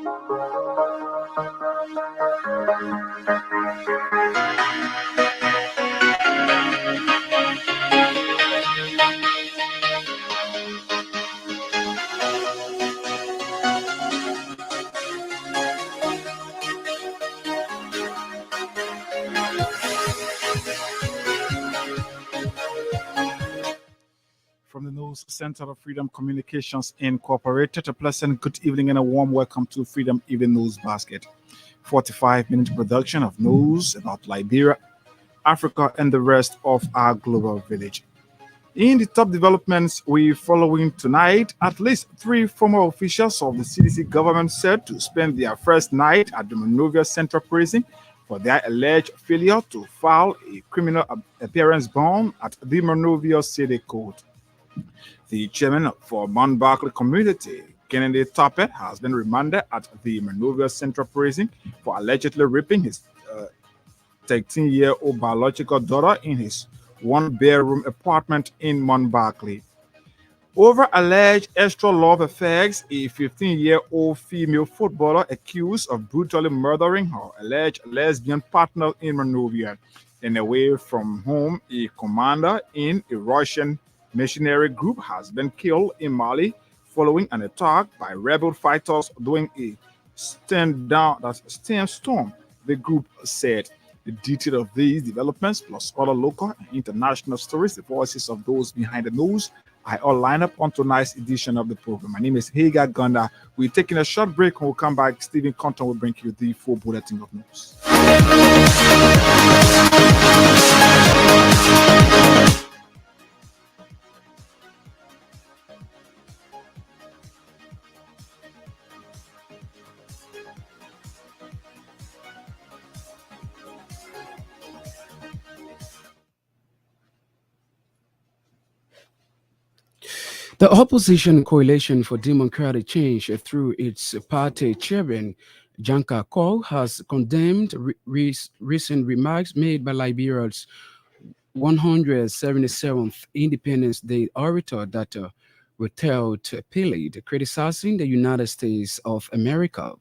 From the News Center of Freedom Communications Incorporated, a pleasant good evening and a warm welcome to Freedom Evening News Basket. 45-minute production of news about Liberia, Africa, and the rest of our global village. In the top developments we're following tonight, at least three former officials of the CDC government said to spend their first night at the Monrovia Central Prison for their alleged failure to file a criminal appearance bond at the Monrovia City Court. The chairman for Mount Barkley Community, Kennedy Toppet, has been remanded at the Monrovia Central Prison for allegedly raping his 13-year-old biological daughter in his one-bedroom apartment in Mount Barkley. Over alleged extra love affairs, a 15-year-old female footballer accused of brutally murdering her alleged lesbian partner in Monrovia. And away from home, a commander in a Russian mercenary group has been killed in Mali following an attack by rebel fighters during a storm, the group said. The detail of these developments, plus other local and international stories, the voices of those behind the news, I all line up on tonight's edition of the program. My name is Hagar Ganda. We're taking a short break. When we come back, Stephen Compton will bring you the full bulletin of news. The opposition coalition for democratic change through its party chairman, Janka Kol, has condemned recent remarks made by Liberia's 177th Independence Day orator, Dr. Ruthelt Pilid, criticizing the United States of America.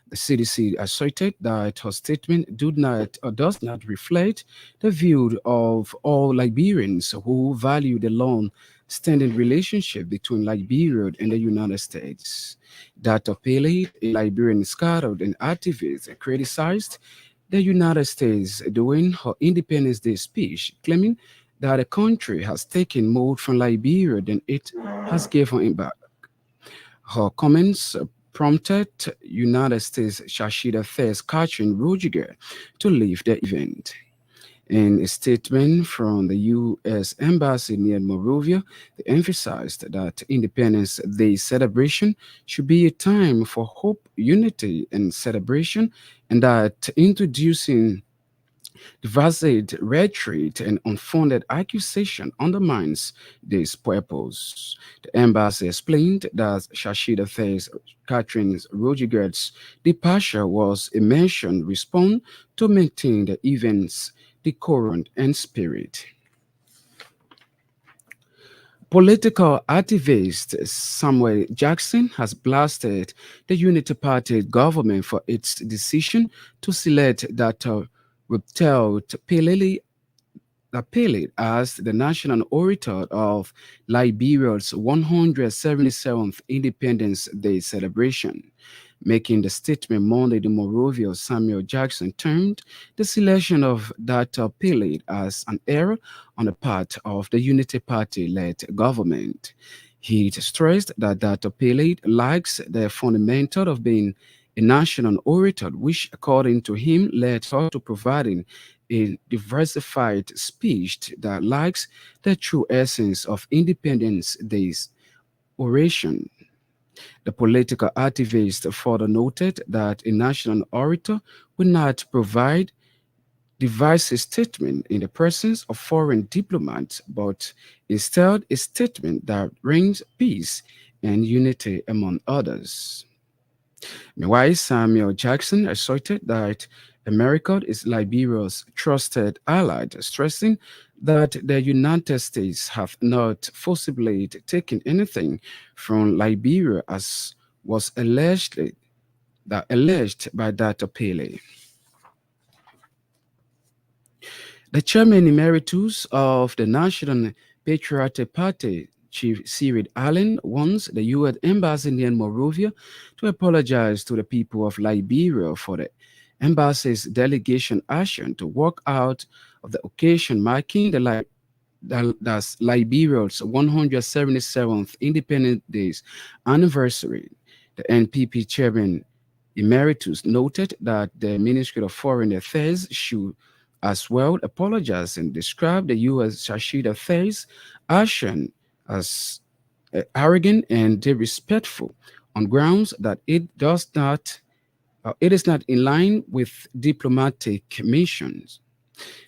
The CDC asserted that her statement does not reflect the view of all Liberians who value the long-standing relationship between Liberia and the United States. Dr. Paley, a Liberian scholar and activist, criticized the United States during her Independence Day speech, claiming that the country has taken more from Liberia than it has given it back. Her comments prompted United States Chargé d'Affaires Catherine Roziger to leave the event. In a statement from the U.S. Embassy near Monrovia, they emphasized that Independence Day celebration should be a time for hope, unity, and celebration, and that introducing divisive rhetoric and unfounded accusation undermines this purpose. The embassy explained that Chargé d'Affaires Catherine Roziger's departure was a mentioned response to maintain the event's decorum and spirit. Political activist Samuel Jackson has blasted the Unity Party government for its decision to select Dr. Ruthelt Pilid as the national orator of Liberia's 177th Independence Day celebration. Making the statement Monday, the Monrovia Samuel Jackson termed the selection of Dr. Pilid as an error on the part of the Unity Party-led government. He stressed that Dr. Pilid lacks the fundamental of being a national orator, which, according to him, led her to providing a diversified speech that lacks the true essence of Independence Day's oration. The political activist further noted that a national orator would not provide divisive statement in the presence of foreign diplomats, but instead a statement that brings peace and unity among others. Meanwhile, Samuel Jackson asserted that America is Liberia's trusted ally, stressing that the United States have not forcibly taken anything from Liberia as was allegedly that alleged by Dr. Pele. The chairman emeritus of the National Patriotic Party, Chief Cyril Allen, wants the U.S. Embassy in Monrovia to apologize to the people of Liberia for the embassy's delegation action to walk out of the occasion marking that's Liberia's 177th Independence Days anniversary. The NPP chairman emeritus noted that the Ministry of Foreign Affairs should as well apologize and describe the U.S. Shashid Affairs action as arrogant and disrespectful on grounds that it is not in line with diplomatic missions.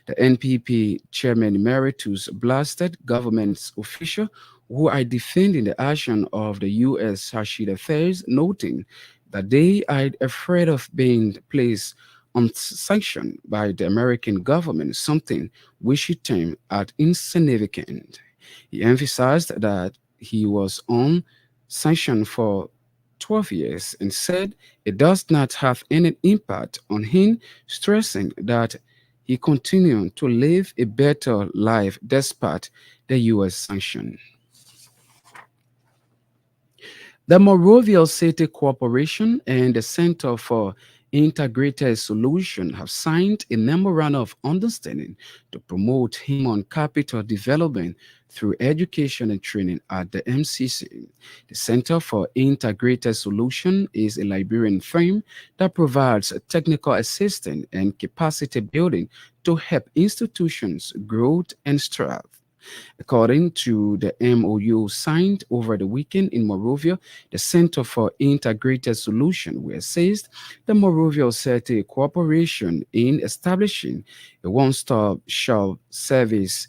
The NPP chairman emeritus blasted government's officials who are defending the action of the U.S. Rashid Affairs, noting that they are afraid of being placed on sanction by the American government, something we should term as insignificant. He emphasized that he was on sanction for 12 years and said it does not have any impact on him, stressing that he continued to live a better life despite the U.S. sanction. The Morovia City Corporation and the Center for Integrated Solution have signed a memorandum of understanding to promote human capital development through education and training at the MCC. The Center for Integrated Solution is a Liberian firm that provides technical assistance and capacity building to help institutions grow and strive. According to the MOU signed over the weekend in Morovia, the Center for Integrated Solution will assist the Morovia City Corporation in establishing a one-stop shop service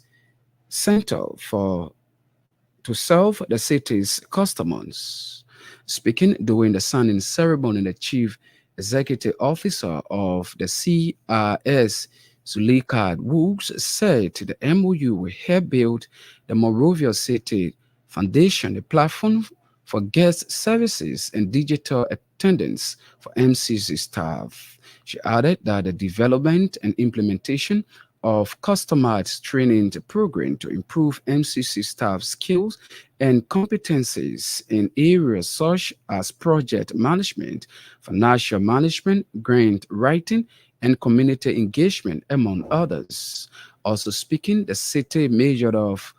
center to serve the city's customers. Speaking during the signing ceremony, the chief executive officer of the CRS, Zuleika Woods, said the MOU will help build the Morovia City Foundation, a platform for guest services and digital attendance for MCC staff. She added that the development and implementation of customized training program to improve MCC staff skills and competencies in areas such as project management, financial management, grant writing, and community engagement, among others. Also speaking, the city mayor of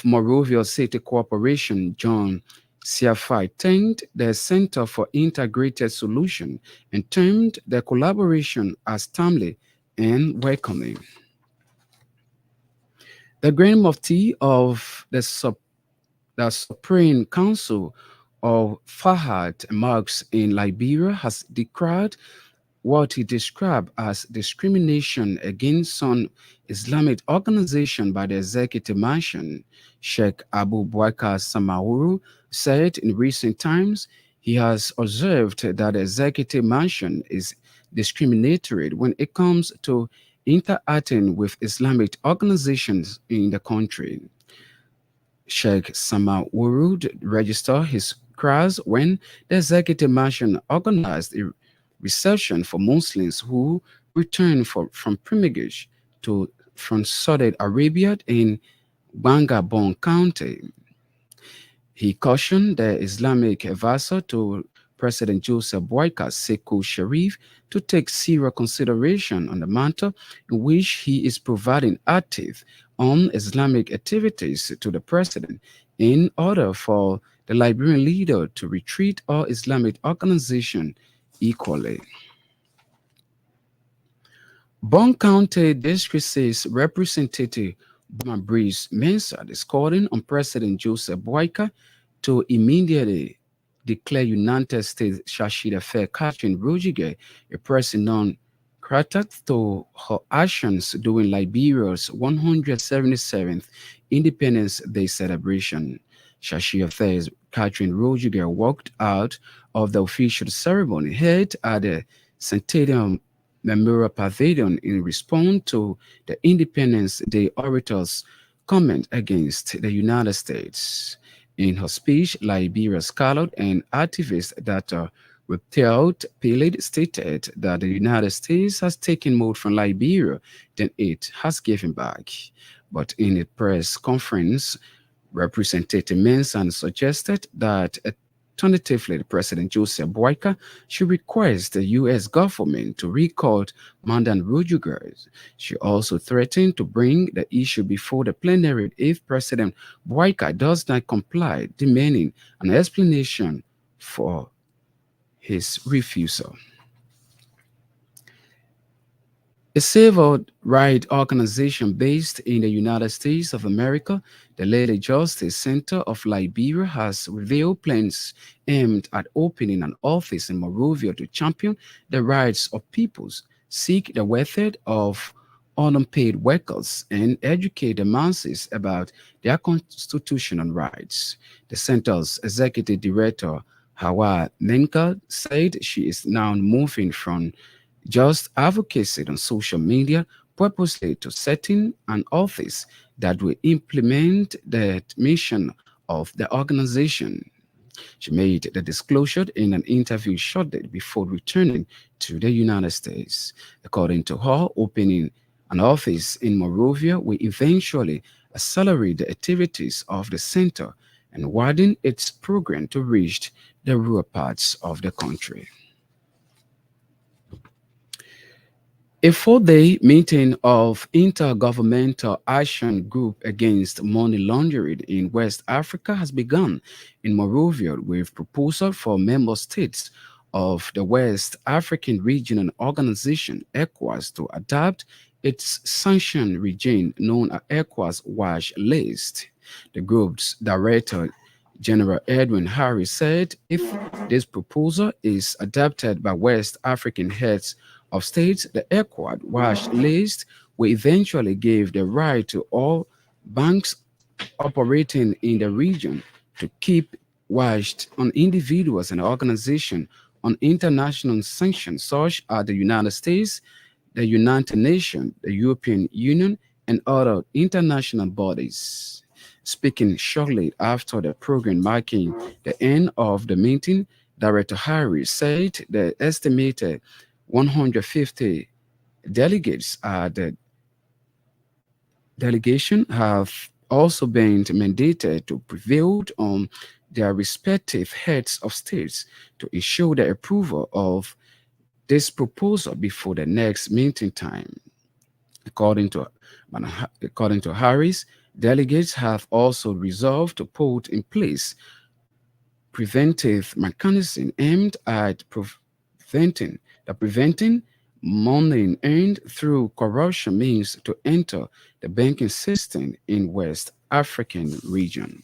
Morovia City Corporation, John Siafai, thanked the Center for Integrated Solution and termed the collaboration as timely and welcoming. The Grand Mufti of the Supreme Council of Fahad Marks in Liberia has declared what he described as discrimination against some Islamic organization by the executive mansion. Sheikh Abu Bakr Samauru said in recent times he has observed that the executive mansion is discriminatory when it comes to interacting with Islamic organizations in the country. Sheikh Samauru registered his cries when the executive mansion organized a reception for Muslims who returned from pilgrimage from Saudi Arabia in Bangabong County. He cautioned the Islamic advisor to President Joseph Boyka Sekou Sharif to take serious consideration on the matter in which he is providing active on Islamic activities to the president in order for the Liberian leader to treat all Islamic organizations equally. Bond County District 6 Representative Breeze Mensah is calling on President Joseph Boyka to immediately declare United States Shashid Affair Catherine Rodriguez a person non-grata to her actions during Liberia's 177th Independence Day celebration. Shashid Affairs Catherine Rodriguez walked out of the official ceremony held at the Centennial Memorial Pavilion in response to the Independence Day orator's comment against the United States. In her speech, Liberia's scholar and activist Dr. Reptilt Pilate stated that the United States has taken more from Liberia than it has given back. But in a press conference, Representative Mensah suggested that alternatively, President Joseph Boyka should request the U.S. government to recall Mandan Rodriguez. She also threatened to bring the issue before the plenary if President Boyka does not comply, demanding an explanation for his refusal. A civil rights organization based in the United States of America, the Lady Justice Center of Liberia, has revealed plans aimed at opening an office in Monrovia to champion the rights of peoples, seek the welfare of unpaid workers, and educate the masses about their constitutional rights. The center's executive director, Hawa Menka, said she is now moving from just advocacy on social media purposely to setting an office that will implement the mission of the organization. She made the disclosure in an interview shortly before returning to the United States. According to her, opening an office in Monrovia will eventually accelerate the activities of the center and widen its program to reach the rural parts of the country. A four-day meeting of Intergovernmental Action Group Against Money Laundering in West Africa has begun in Monrovia with proposal for member states of the West African Regional Organization, ECOWAS, to adopt its sanction regime known as ECOWAS Watch List. The group's director, General Edwin Harris, said if this proposal is adopted by West African heads of states, the ECOWAS watch list will eventually give the right to all banks operating in the region to keep watched on individuals and organizations on international sanctions such as the United States, the United Nations, the European Union, and other international bodies. Speaking shortly after the program marking the end of the meeting, Director Harris said the estimated 150 delegates at the delegation have also been mandated to prevail on their respective heads of states to ensure the approval of this proposal before the next meeting time. According to, according to Harris, delegates have also resolved to put in place preventive mechanism aimed at preventing money earned through corruption means to enter the banking system in West African region.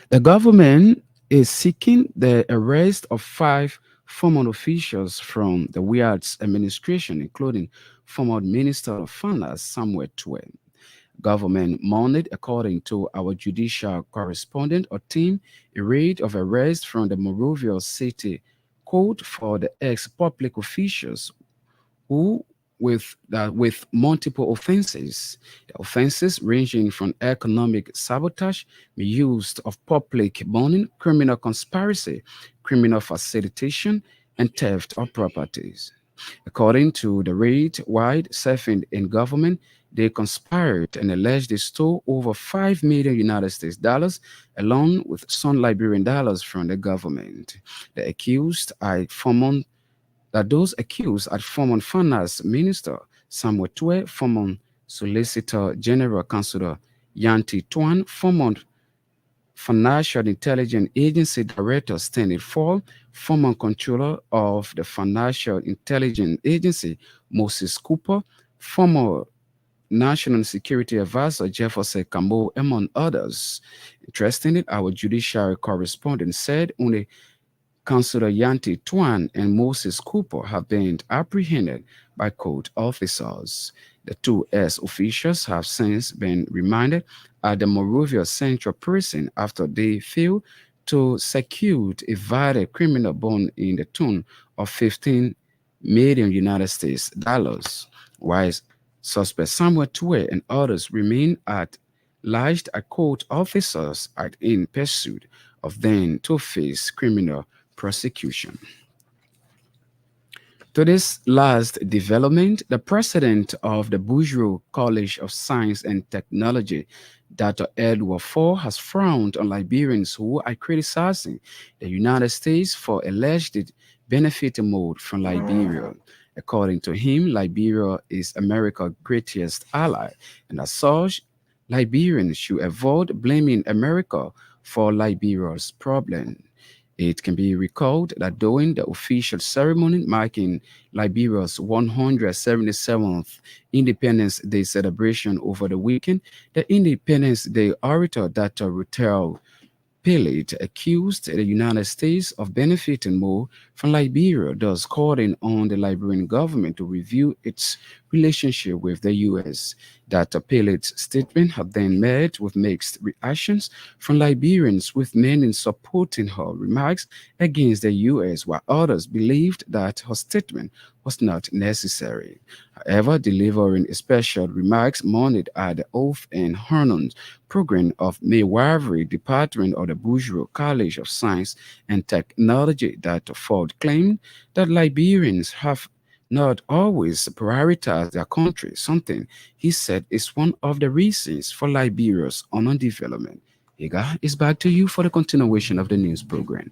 The government is seeking the arrest of 5 former officials from the WIAD's administration, including former Minister of Finance Samuel Twe. Government Monday, according to our judicial correspondent, obtained a raid of arrest from the Monrovia City Court for the ex-public officials who with multiple offenses. The offenses ranging from economic sabotage, misuse of public money, criminal conspiracy, criminal facilitation, and theft of properties. According to the raid wide surfing in government, they conspired and alleged they stole over 5 million United States dollars along with some Liberian dollars from the government. The accused are former that those accused are former Finance Minister Samuel Twe, former Solicitor General Councilor Yanti Tuan, former Financial Intelligence Agency Director Stanley Fall, former Controller of the Financial Intelligence Agency Moses Cooper, former National Security Advisor Jefferson Cambo, among others. Interestingly, our judiciary correspondent said only Councilor Yanti Tuan and Moses Cooper have been apprehended by court officers. The two officials have since been remanded at the Monrovia Central Prison after they failed to secure a vital criminal bond in the tune of 15 million United States dollars, while suspect Samuel Twe and others remain at large at court officers are in pursuit of then to face criminal prosecution. To this last development, the president of the Bourgeois College of Science and Technology, Dr. Edward Ford, has frowned on Liberians who are criticizing the United States for alleged benefiting mode from Liberia. According to him, Liberia is America's greatest ally, and as such, Liberians should avoid blaming America for Liberia's problem. It can be recalled that during the official ceremony marking Liberia's 177th Independence Day celebration over the weekend, the Independence Day orator Dr. Rutel Pilate accused the United States of benefiting more from Liberia, thus calling on the Liberian government to review its relationship with the U.S. Dr. Pilate's statement had then met with mixed reactions from Liberians, with many supporting her remarks against the U.S., while others believed that her statement was not necessary. However, delivering special remarks mounted at the Oath and Honors program of Midwifery Department of the Bourgeois College of Science and Technology, Dr. Ford claimed that Liberians have not always prioritized their country, something he said is one of the reasons for Liberia's underdevelopment. Iga, it's back to you for the continuation of the news program.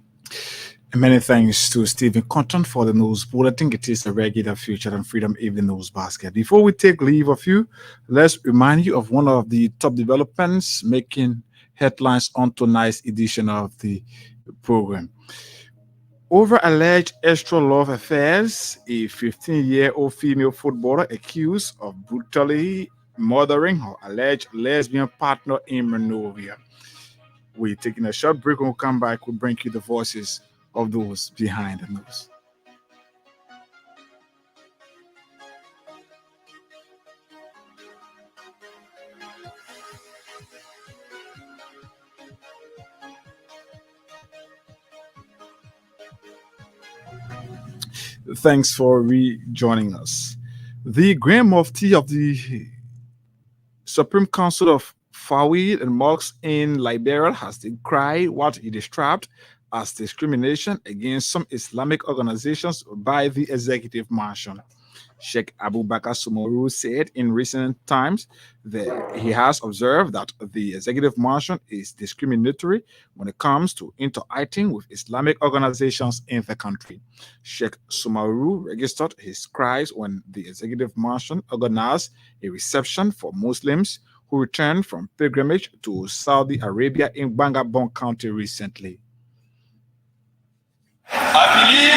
Many thanks to Stephen Cotton for the news bulletin. It is a regular featured on Freedom Evening News Basket. Before we take leave of you, let's remind you of one of the top developments making headlines on tonight's edition of the program. Over alleged extra love affairs, a 15-year-old female footballer accused of brutally murdering her alleged lesbian partner in Monrovia. We're taking a short break. When we come back, we'll bring you the voices of those behind the news. Thanks for rejoining us. The Grand Mufti of the Supreme Council of Fawid and Mosques in Liberia has decried what he described as discrimination against some Islamic organizations by the executive mansion. Sheikh Abu Bakr Sumoru said in recent times that he has observed that the executive mansion is discriminatory when it comes to interacting with Islamic organizations in the country. Sheikh Sumoru registered his cries when the executive mansion organized a reception for Muslims who returned from pilgrimage to Saudi Arabia in Bangabong County recently. I believe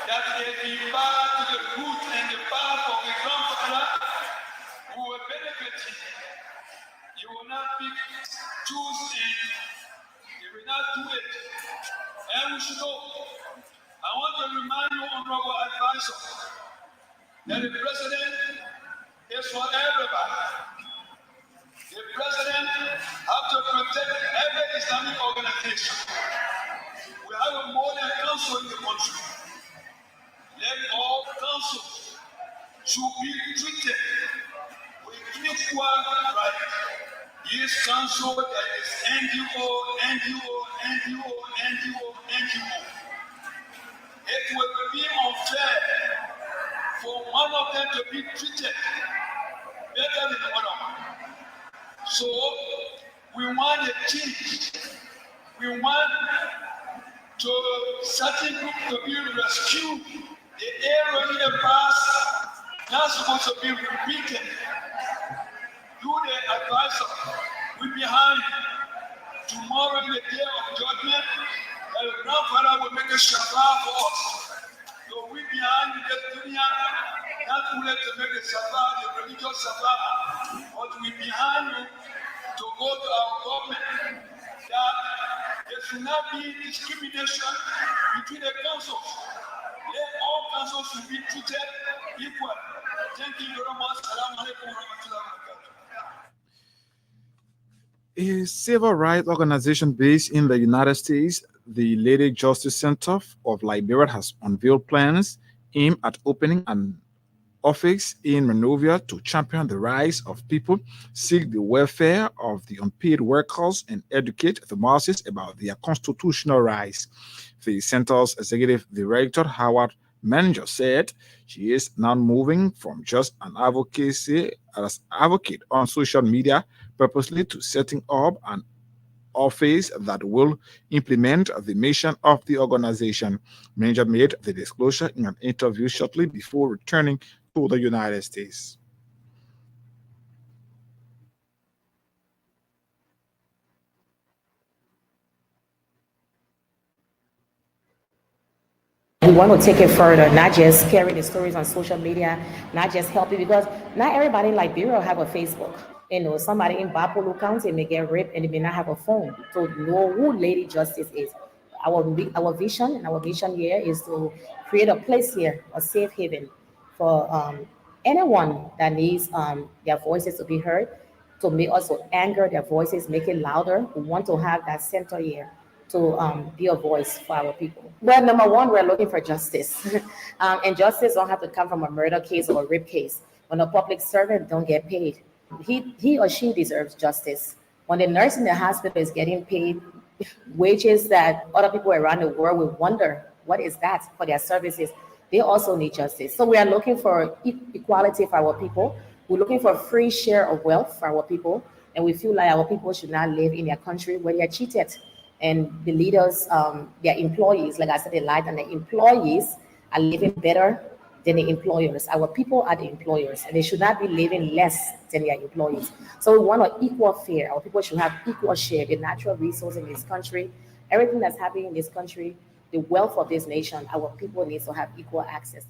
that if you bow to the root and the path of the grandfather who will benefit you, you will not be choosing, you will not do it. And we should know. I want to remind you, honorable advisor, that the president is for everybody. The president has to protect every Islamic organization. We have a modern council in the country. Let all councils should be treated with equal right. This council that is NGO, NGO, NGO, NGO, NGO. It will be unfair for one of them to be treated better than the other one. So we want a change. We want to certain group to be rescued. The error in the past not supposed to be repeated. You, the advisor, we behind. Tomorrow, the day of judgment, the grandfather will make a shafar for us. So we behind the dunya, not only to make a shafar, the religious shafar, but we behind you to go to our government that there should not be discrimination between the councils. All councils should be treated equal. Thank you very much. Assalamu alaikum wa rahmatullahi wa barakatuh. A civil rights organization based in the United States, the Lady Justice Center of Liberia, has unveiled plans aimed at opening an office in Monrovia to champion the rights of people, seek the welfare of the unpaid workers, and educate the masses about their constitutional rights. The center's executive director, Howard Manager, said she is now moving from just an advocacy as advocate on social media purposely to setting up an office that will implement the mission of the organization. Manager made the disclosure in an interview shortly before returning to the United States. We want to take it further, not just carry the stories on social media, not just help it, because not everybody in Liberia have a Facebook. Somebody in Bapolu County may get raped and they may not have a phone to know who Lady Justice is. Our vision and our mission here is to create a place here, a safe haven for anyone that needs their voices to be heard, to make also anger their voices, make it louder. We want to have that center here to be a voice for our people. Well, number one, we're looking for justice. And justice don't have to come from a murder case or a rape case. When a public servant don't get paid, he or she deserves justice. When the nurse in the hospital is getting paid wages that other people around the world will wonder, what is that for their services? They also need justice. So we are looking for equality for our people. We're looking for free share of wealth for our people. And we feel like our people should not live in their country where they are cheated. And the leaders, their employees, like I said, they lied, and the employees are living better than the employers. Our people are the employers, and they should not be living less than their employees. So we want an equal fare. Our people should have equal share. The natural resource in this country, everything that's happening in this country, the wealth of this nation, our people need to have equal access.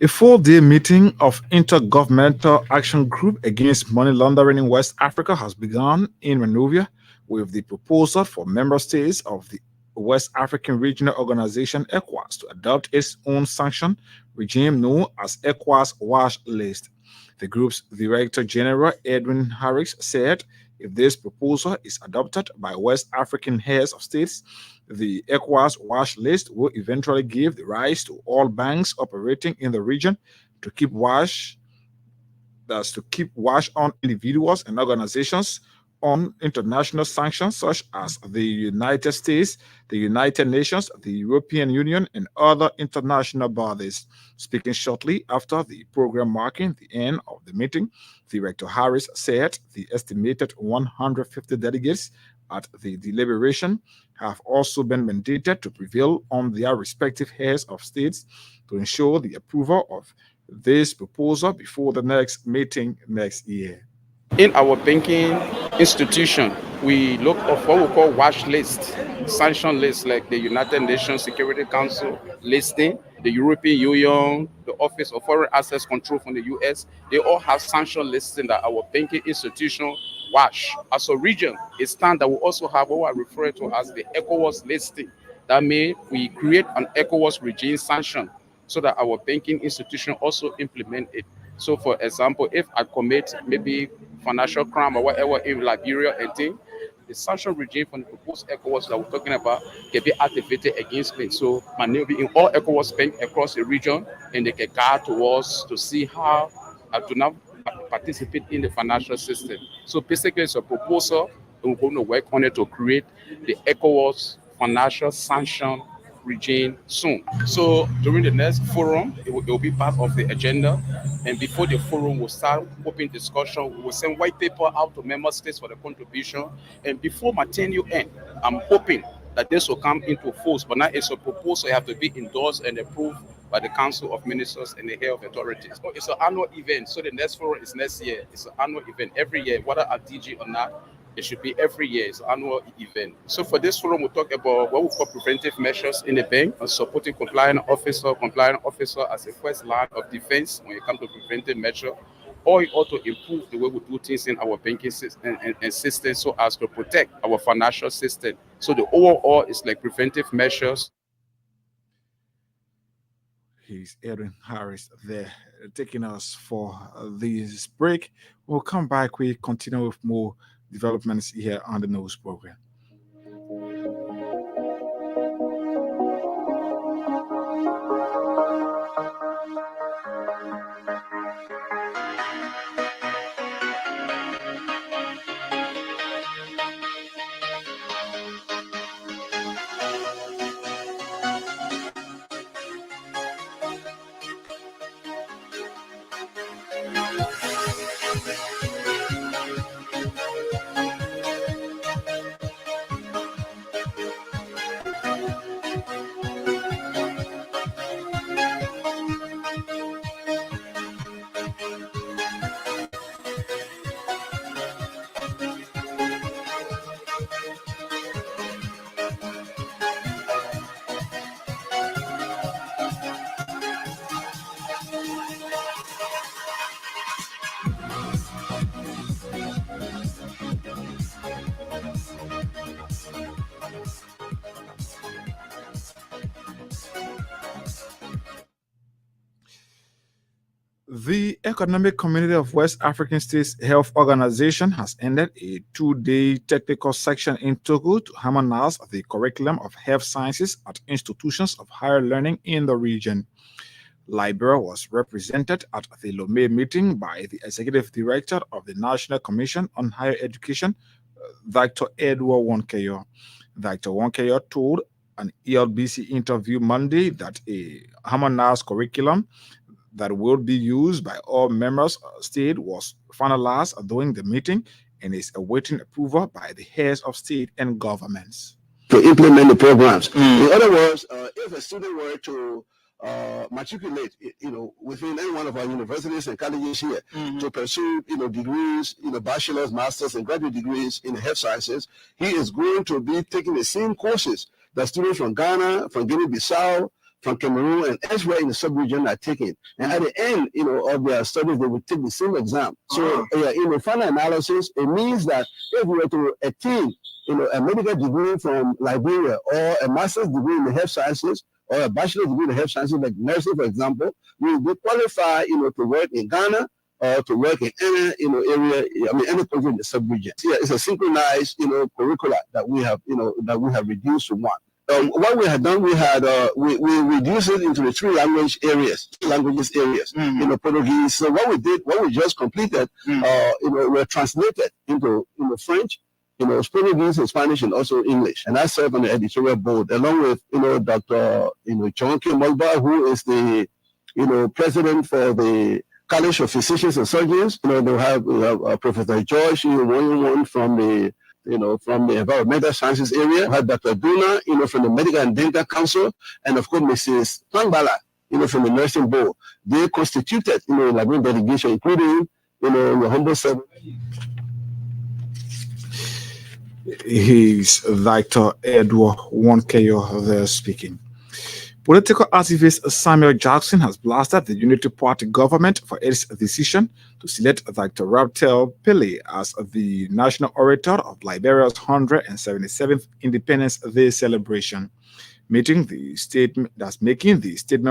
A 4-day meeting of Intergovernmental Action Group Against Money Laundering in West Africa has begun in Monrovia with the proposal for member states of the West African Regional Organization, ECOWAS, to adopt its own sanction regime known as ECOWAS Watch List. The group's Director General, Edwin Harris, said if this proposal is adopted by West African heads of states, the ECOWAS watch list will eventually give the rights to all banks operating in the region to keep watch on individuals and organizations on international sanctions such as the United States, the United Nations, the European Union, and other international bodies. Speaking shortly after the program marking the end of the meeting, Director Harris said the estimated 150 delegates at the deliberation have also been mandated to prevail on their respective heads of states to ensure the approval of this proposal before the next meeting next year. In our banking institution, we look at what we call watch lists, sanction lists like the United Nations Security Council listing, the European Union, the Office of Foreign Assets Control from the US. They all have sanction listing that our banking institution watch. As a region, a stand that we also have what I refer to as the ECOWAS listing. That means we create an ECOWAS regime sanction so that our banking institution also implement it. So, for example, if I commit maybe financial crime or whatever in Liberia and thing, the sanction regime from the proposed ECOWAS that we're talking about can be activated against me. So, my name will be in all ECOWAS banks across the region, and they can guide towards to see how I do not participate in the financial system. So, basically, it's a proposal, and we're going to work on it to create the ECOWAS financial sanction regime soon. So during the next forum, it will be part of the agenda. And before the forum, we'll start open discussion. We will send white paper out to member states for the contribution. And before my tenure end, I'm hoping that this will come into force. But now it's a proposal, it have to be endorsed and approved by the Council of Ministers and the health authorities. So it's an annual event. So the next forum is next year. It's an annual event every year, whether at DG or not. It should be every year. It's an annual event. So for this forum, we'll talk about what we call preventive measures in the bank, and supporting compliant officer as a first line of defense when it comes to preventive measure, or it ought to improve the way we do things in our banking system and system so as to protect our financial system. So the overall is like preventive measures. He's Edwin Harris there, taking us for this break. We'll come back. We continue with more developments here on the News program. The Economic Community of West African States Health Organization has ended a 2-day technical section in Togo to harmonize the curriculum of health sciences at institutions of higher learning in the region. Liberia was represented at the Lomé meeting by the Executive Director of the National Commission on Higher Education, Dr. Edward Wonkeyo. Dr. Wonkeyo told an ELBC interview Monday that a harmonized curriculum that will be used by all members of state was finalized during the meeting and is awaiting approval by the heads of state and governments. To implement the programs. In other words, if a student were to matriculate, within any one of our universities and colleges here to pursue, degrees, bachelor's, master's, and graduate degrees in health sciences, he is going to be taking the same courses that students from Ghana, from Guinea-Bissau, from Cameroon, and elsewhere in the sub-region are taking. And at the end, of their studies, they will take the same exam. So, in the final analysis, it means that if we were to attain, a medical degree from Liberia or a master's degree in the health sciences, or a bachelor's degree in health sciences, like nursing, for example, we will qualify, to work in Ghana or to work in any, area, any country in the sub-region. Yeah, it's a synchronized, curricula that we have, reduced to one. What we had done, we reduced it into the three languages areas, Portuguese. So what we just completed, were translated into, French, Portuguese and Spanish, and also English. And I serve on the editorial board along with, Dr. John K. Mulba, who is the, president for the College of Physicians and Surgeons. We have Professor George from the, from the environmental sciences area. We have Dr. Duna, from the Medical and Dental Council, and of course, Mrs. Pangbala, from the Nursing Board. They constituted, a Liberian delegation, including, the humble servant. He's Dr. Edward Wonkeyo there speaking. Political activist Samuel Jackson has blasted the Unity Party government for its decision to select Dr. Raphael Pillay as the national orator of Liberia's 177th Independence Day celebration. Making the statement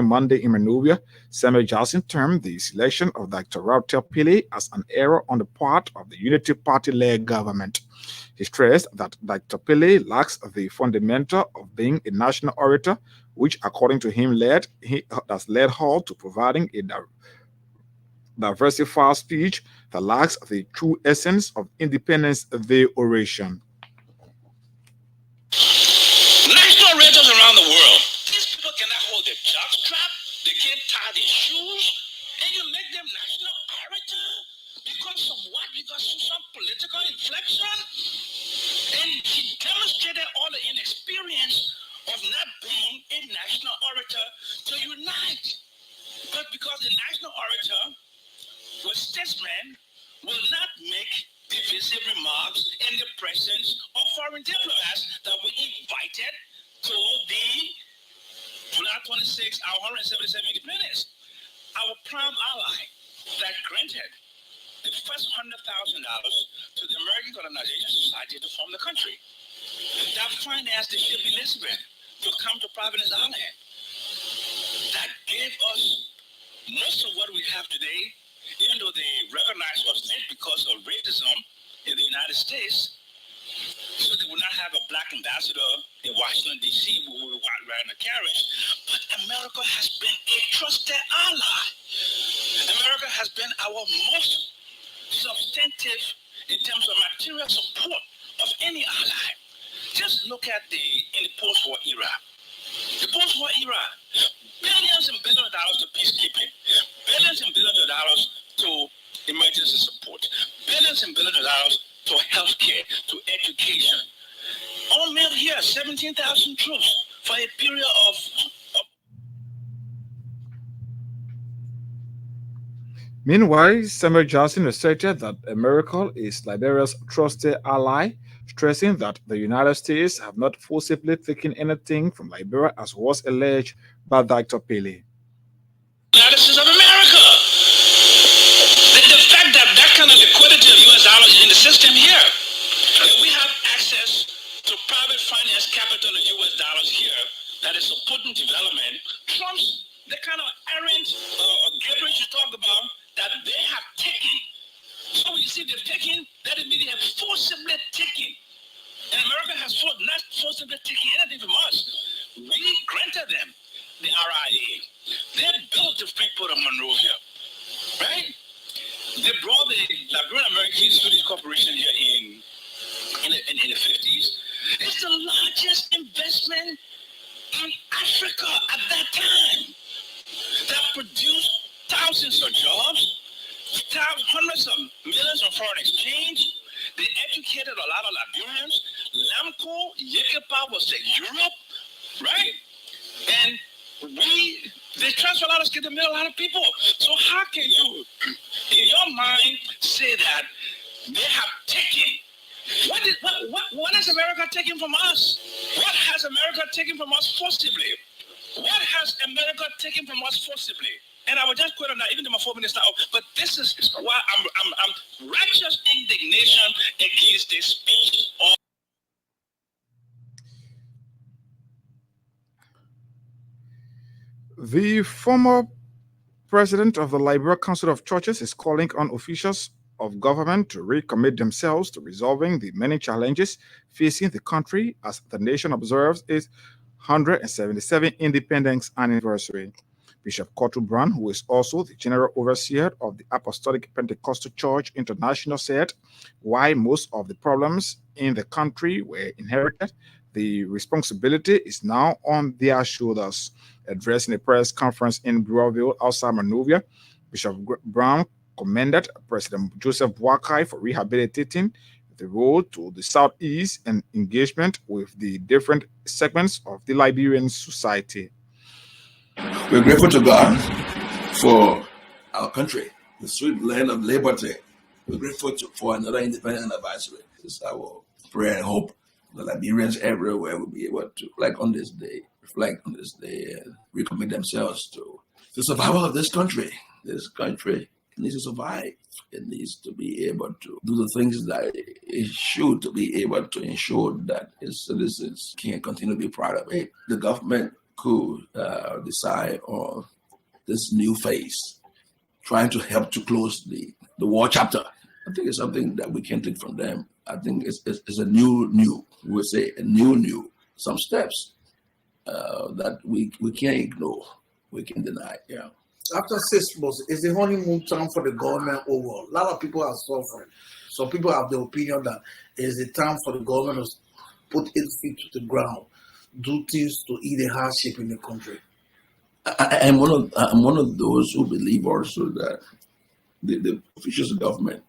Monday in Monrovia, Samuel Jackson termed the selection of Dr. Raphael Pillay as an error on the part of the Unity Party-led government. He stressed that Dr. Pillay lacks the fundamental of being a national orator, which, according to him, has led her to providing a diversified speech that lacks the true essence of Independence Day oration. National orators around the world, these people cannot hold their job strap, they can't tie their shoes, and you make them national orator because of what? Because of some political inflection? And he demonstrated all the inexperience of not being a national orator to unite. But because the national orator was statesman, will not make divisive remarks in the presence of foreign diplomats that we invited to the July 26, our 177 Independence. Our prime ally that granted the first $100,000 to the American Colonization Society to form the country. That financed the ship Elizabeth to come to Providence Island. That gave us most of what we have today, even though they recognized us late because of racism in the United States. So they would not have a black ambassador in Washington, D.C. who would ride in a carriage. But America has been a trusted ally. America has been our most substantive in terms of material support of any ally. Just look at in the post-war era. The post-war era, billions and billions of dollars to peacekeeping, billions and billions of dollars to emergency support, billions and billions of dollars to healthcare, to education. All made here, 17,000 troops for a period of Meanwhile, Samuel Jackson asserted that America is Liberia's trusted ally, stressing that the United States have not forcibly taken anything from Liberia as was alleged by Dr. Pillay. United States of America. The fact that kind of liquidity of U.S. dollars in the system here, we have access to private finance capital of U.S. dollars here that is supporting development, trumps the kind of errant Gabriel you talk about that they have taken. So when you see they've taken, that means they have forcibly taken. And America has not forcibly taken anything from us. We granted them the RIA. They built the Freeport of Monrovia, right? They brought the Liberian Americans to this corporation here in the 50s. It's the largest investment in Africa at that time that produced thousands of jobs, hundreds of millions of foreign exchange. They educated a lot of Liberians. Lamco, Yekepa was to Europe, right? And they transferred a lot of skills to a lot of people. So how can you, in your mind, say that they have taken? What has America taken from us? What has America taken from us forcibly? What has America taken from us forcibly? And I will just quit on that, even though my 4 minutes now. But this is why I'm righteous indignation against this speech. The former president of the Liberal Council of Churches is calling on officials of government to recommit themselves to resolving the many challenges facing the country as the nation observes its 177th independence anniversary. Bishop Kotu Brown, who is also the general overseer of the Apostolic Pentecostal Church International, said while most of the problems in the country were inherited, the responsibility is now on their shoulders. Addressing a press conference in Brewerville outside Monrovia, Bishop Brown commended President Joseph Boakai for rehabilitating the road to the southeast and engagement with the different segments of the Liberian society. We're grateful to God for our country, the sweet land of liberty. We're grateful for another independent anniversary. This is our prayer and hope. The Liberians everywhere will be able to reflect on this day and recommit themselves to the survival of this country. This country needs to survive. It needs to be able to do the things that it should to be able to ensure that its citizens can continue to be proud of it. The government could decide on this new phase, trying to help to close the war chapter. I think it's something that we can take from them. I think it's a new, we would say a new, some steps that we can't ignore, we can deny, yeah. After 6 months, it's the honeymoon time for the government overall. A lot of people are suffering. Some people have the opinion that it's the time for the government to put its feet to the ground, do things to ease the hardship in the country. I'm one of those who believe also that the officials of government,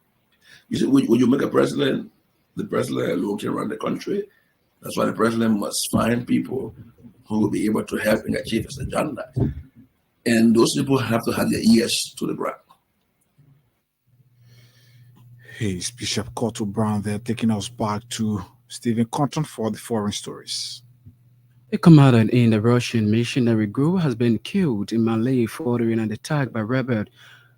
you see, when you make a president, the president alone can run the country. That's why the president must find people who will be able to help him achieve his agenda. And those people have to have their ears to the ground. Hey, it's Bishop Kotu Brown there, taking us back to Stephen Cotton for the foreign stories. A commander in the Russian missionary group has been killed in Mali following an attack by rebel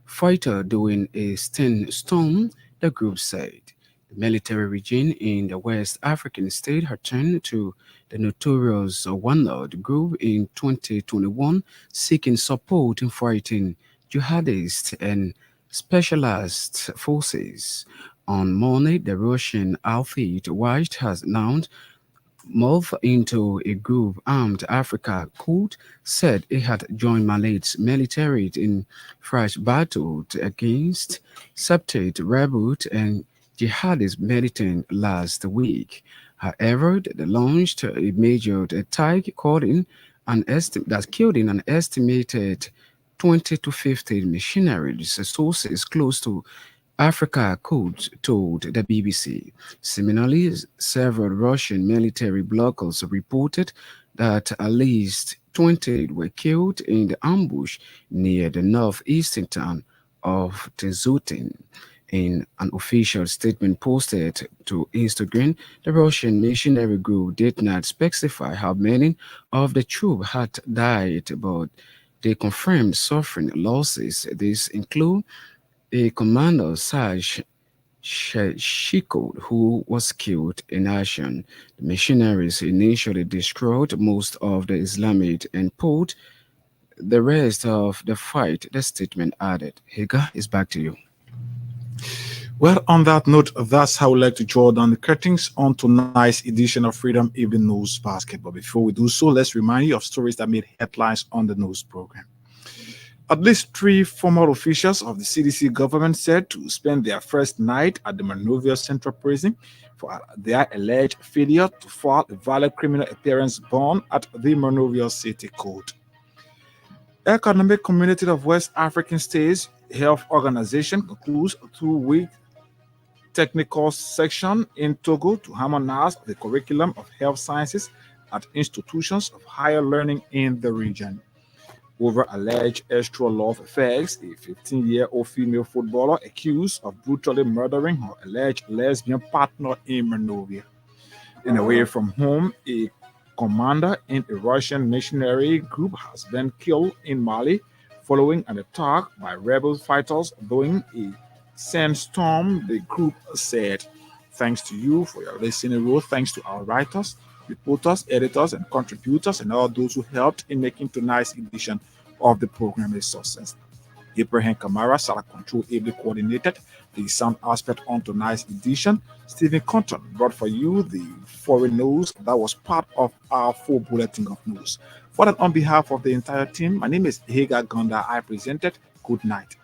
fighter during a storm, the group said. The military regime in the West African state had turned to the notorious Warlord group in 2021, seeking support in fighting jihadists and specialized forces. On Monday, the Russian outfit, which has now moved into a group armed Africa Corps, said it had joined Mali's military in fresh battle against separate rebels and jihadist militant last week. However, they launched a major attack that killed an estimated 20 to 50 missionaries, sources close to Africa Corps told the BBC. Similarly, several Russian military bloggers reported that at least 20 were killed in the ambush near the northeastern town of Tezutin. In an official statement posted to Instagram, the Russian missionary group did not specify how many of the troops had died, but they confirmed suffering losses. These include a commander, Serge Shiko, who was killed in action. The missionaries initially destroyed most of the Islamic and port the rest of the fight, the statement added. Hager, is back to you. Well, on that note, that's how we like to draw down the curtains on tonight's edition of Freedom Evening News Basket. But before we do so, let's remind you of stories that made headlines on the news program. At least 3 former officials of the CDC government said to spend their first night at the Monrovia Central Prison for their alleged failure to file a valid criminal appearance bond at the Monrovia City Court. Economic Community of West African States Health Organization concludes a 2-week technical section in Togo to harmonize the curriculum of health sciences at institutions of higher learning in the region. Over alleged extra love affairs, a 15-year-old female footballer accused of brutally murdering her alleged lesbian partner in Monrovia. And away from home, a commander in a Russian missionary group has been killed in Mali following an attack by rebel fighters during a sandstorm, the group said. Thanks to you for your listening role. Thanks to our writers, reporters, editors, and contributors, and all those who helped in making tonight's edition of the program a success. Abraham Kamara, Sarah Control, ably coordinated the sound aspect on tonight's edition. Stephen Compton brought for you the foreign news that was part of our full bulletin of news. For that, on behalf of the entire team, my name is Hager Gonda. I presented. Good night.